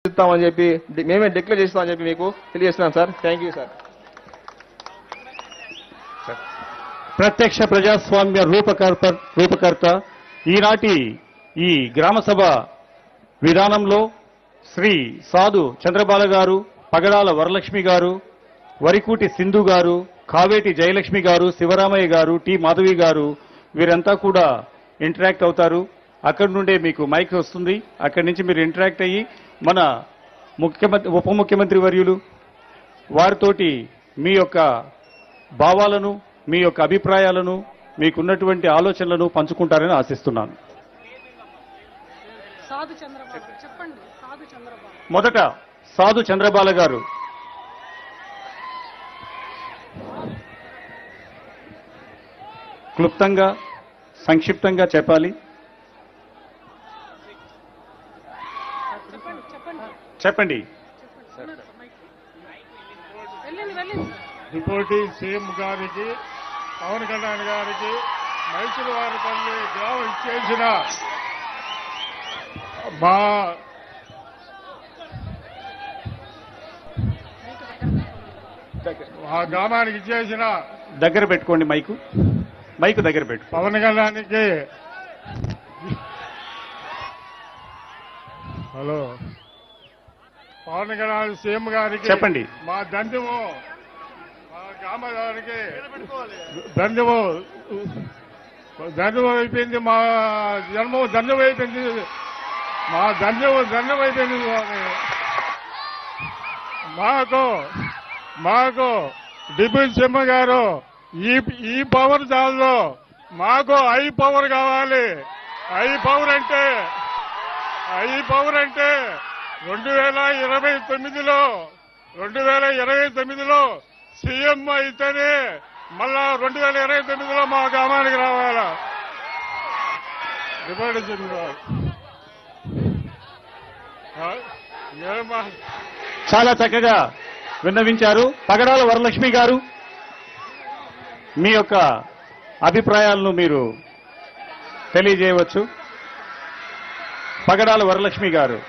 ఇస్తామని చెప్పి మేమే డిక్లేర్ చేస్తామని చెప్పి మీకు తెలియజేస్తున్నాం సార్. Thank you sir. ప్రత్యక్ష ప్రజాస్వామ్య రూపకర్త ఈనాటి ఈ గ్రామ సభ విధానంలో శ్రీ సాధు చంద్రబాల గారు, పగడాల వరలక్ష్మి గారు, వరికూటి సింధు గారు, కావేటి జయలక్ష్మి గారు, శివరామయ్య గారు, టి మాధవి గారు వీరంతా కూడా ఇంటరాక్ట్ అవుతారు. అక్కడి నుండే మీకు మైక్ వస్తుంది. అక్కడి నుంచి మీరు ఇంటరాక్ట్ అయ్యి మన ఉప ముఖ్యమంత్రి వర్యులు వారితోటి మీ యొక్క భావాలను, మీ యొక్క అభిప్రాయాలను, మీకున్నటువంటి ఆలోచనలను పంచుకుంటారని ఆశిస్తున్నాను. మొదట సాధు చంద్రబాల గారు క్లుప్తంగా సంక్షిప్తంగా చెప్పాలి. చెప్పండి. డిప్యూటీ సీఎం గారికి, పవన్ కళ్యాణ్ గారికి, మైసూరువారిపల్లి గ్రామం ఇచ్చేసిన మా గ్రామానికి ఇచ్చేసిన దగ్గర పెట్టుకోండి మైకు దగ్గర పెట్టు. పవన్ కళ్యాణ్కి హలో పవన్ కళ్యాణ్ సీఎం గారికి చెప్పండి. మా దండము, మా గ్రామ గారికి దండము అయిపోయింది. మా జన్మం దండం అయిపోయింది. మా దండం అయిపోయింది. మాకు డిప్యూటీ సీఎం గారు ఈ పవర్ చాలు, మాకు ఐ పవర్ కావాలి. ఐ పవర్ అంటే 2029లో సీఎం అయితేనే మళ్ళా 2029లో మా గ్రామానికి రావాలా. డిప్యూటీ సీఎం గారు చాలా చక్కగా విన్నవించారు. పగడాల వరలక్ష్మి గారు మీ యొక్క అభిప్రాయాలను మీరు తెలియజేయవచ్చు. పగడాల వరలక్ష్మి గారు.